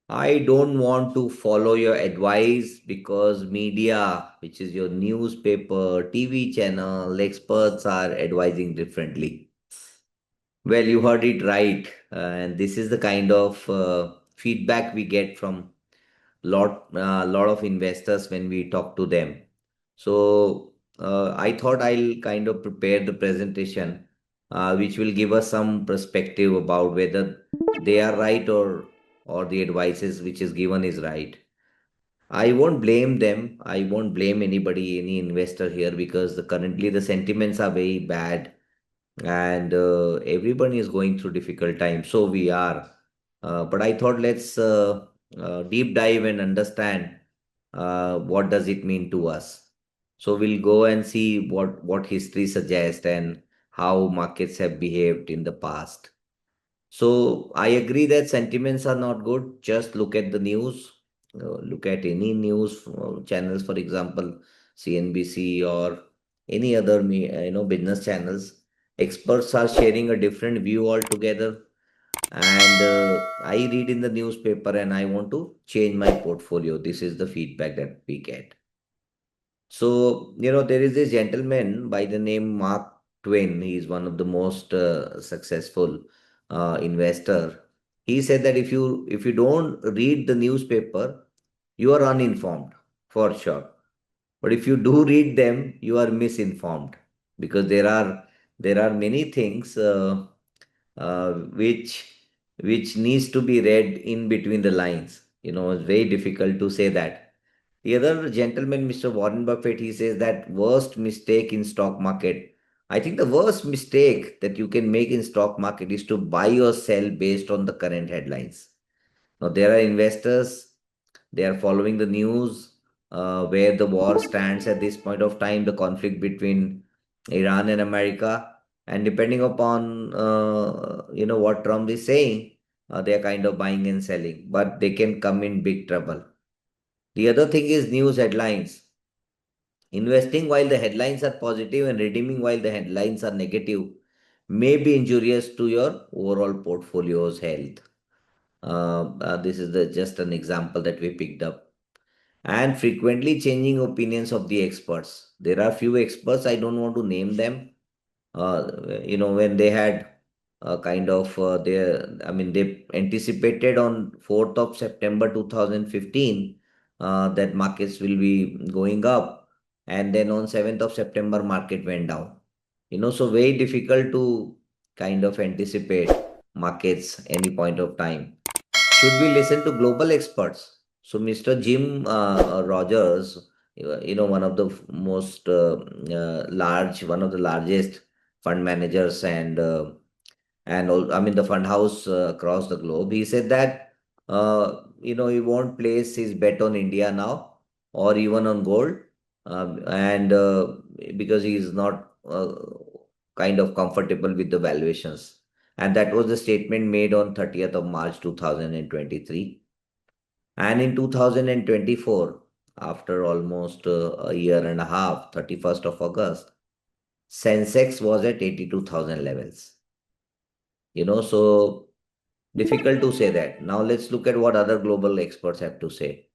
I don't want to follow your advice because media, which is your newspaper, TV channel, experts are advising differently. Well, you heard it right. And this is the kind of feedback we get from lot of investors when we talk to them. So I thought I'll kind of prepare the presentation, which will give us some perspective about whether they are right or the advices which is given is right. I won't blame them. I won't blame anybody, any investor here because currently the sentiments are very bad and everyone is going through difficult times. So we are. But I thought let's deep dive and understand what does it mean to us. So we'll go and see what history suggests and how markets have behaved in the past. So I agree that sentiments are not good. Just look at the news. Look at any news channels, for example, CNBC or any other business channels. Experts are sharing a different view altogether. And I read in the newspaper and I want to change my portfolio. This is the feedback that we get. So, there is this gentleman by the name Mark Twain. He's one of the most successful investor. He said that if you don't read the newspaper, you are uninformed for sure. But if you do read them, you are misinformed because there are many things which needs to be read in between the lines. It's very difficult to say that. The other gentleman, Mr. Warren Buffett, he says that worst mistake in stock market. I think the worst mistake that you can make in stock market is to buy or sell based on the current headlines. Now there are investors, they are following the news, where the war stands at this point of time, the conflict between Iran and America, and depending upon what Trump is saying, they are kind of buying and selling, but they can come in big trouble. The other thing is news headlines. Investing while the headlines are positive and redeeming while the headlines are negative may be injurious to your overall portfolio's health. This is just an example that we picked up. And frequently changing opinions of the experts. There are few experts, I don't want to name them, when they had kind of they anticipated on 4th of September 2015 that markets will be going up, and then on 7th of September market went down. So very difficult to kind of anticipate markets any point of time. Should we listen to global experts? So, Mr. Jim Rogers, one of the most one of the largest fund managers and the fund house across the globe, he said that he won't place his bet on India now or even on gold, and because he is not kind of comfortable with the valuations. And that was the statement made on 30th of March 2023. And in 2024, after almost a year and a half, 31st of August, Sensex was at 82,000 levels. So difficult to say that. Now let's look at what other global experts have to say.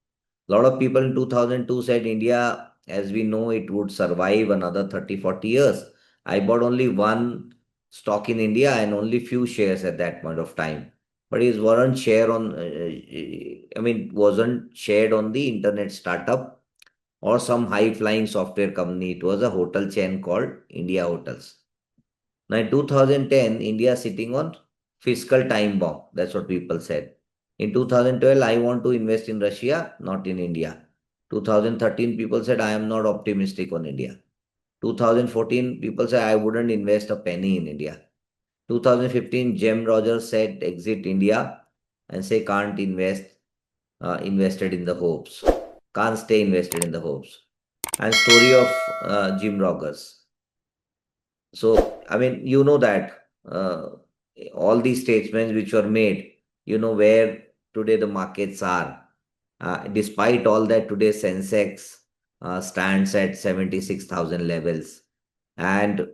A lot of people in 2002 said India, as we know, it would survive another 30, 40 years. I bought only one stock in India and only few shares at that point of time. But it wasn't shared on the internet startup or some high flying software company. It was a hotel chain called India Hotels. Now, in 2010, India is sitting on fiscal time bomb. That's what people said. In 2012, I want to invest in Russia, not in India. 2013, people said I am not optimistic on India. 2014, people said I wouldn't invest a penny in India. 2015, Jim Rogers said exit India and say can't invested in the hopes. Can't stay invested in the hopes. And story of Jim Rogers. So, you know that all these statements which were made, where today the markets are. Despite all that, today Sensex stands at 76,000 levels and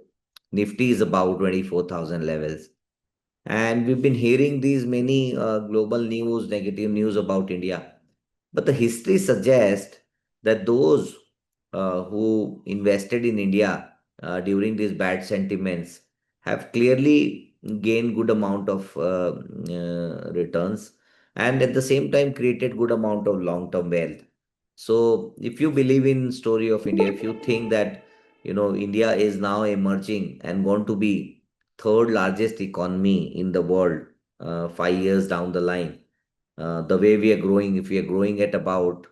Nifty is about 24,000 levels. And we've been hearing these many global news, negative news about India. But the history suggests that those who invested in India during these bad sentiments have clearly gained good amount of returns, and at the same time created good amount of long-term wealth. So if you believe in story of India, if you think that India is now emerging and going to be third largest economy in the world 5 years down the line, the way we are growing, if we are growing at about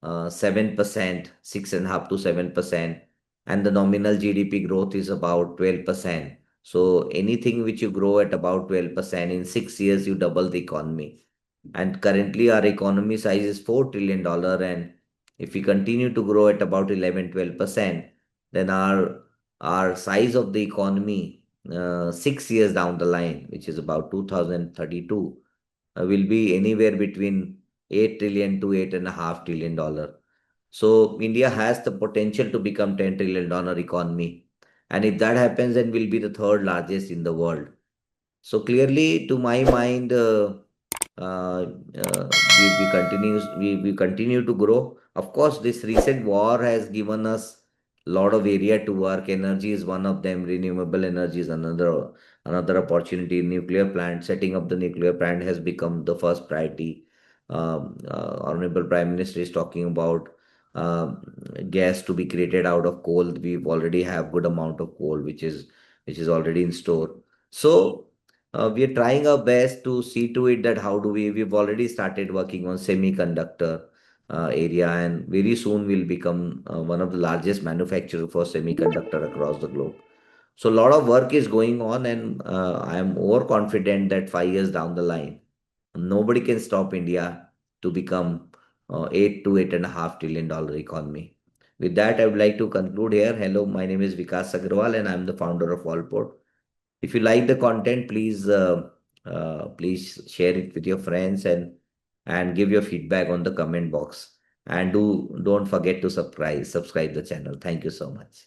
7%, 6.5 to 7%, and the nominal GDP growth is about 12%. So anything which you grow at about 12%, in 6 years you double the economy. And currently our economy size is $4 trillion, and if we continue to grow at about 11, 12%, then our size of the economy 6 years down the line, which is about 2032, will be anywhere between 8 trillion to $8.5 trillion. So India has the potential to become $10 trillion economy. And if that happens, then we'll be the third largest in the world. So clearly, to my mind, uh, we continue to grow. Of course, this recent war has given us a lot of area to work. Energy is one of them. Renewable energy is another opportunity. Nuclear plant, setting up the nuclear plant has become the first priority. Honorable Prime Minister is talking about gas to be created out of coal. We already have good amount of coal, which is already in store. So we are trying our best to see to it that how do we've already started working on semiconductor area, and very soon we'll become one of the largest manufacturer for semiconductor across the globe. So a lot of work is going on, and I am overconfident that 5 years down the line, nobody can stop India to become 8 to $8.5 trillion economy. With that, I would like to conclude here. Hello, my name is Vikas Agrawal, and I'm the founder of AltPort. If you like the content, please share it with your friends, and give your feedback on the comment box. And don't forget to subscribe the channel. Thank you so much.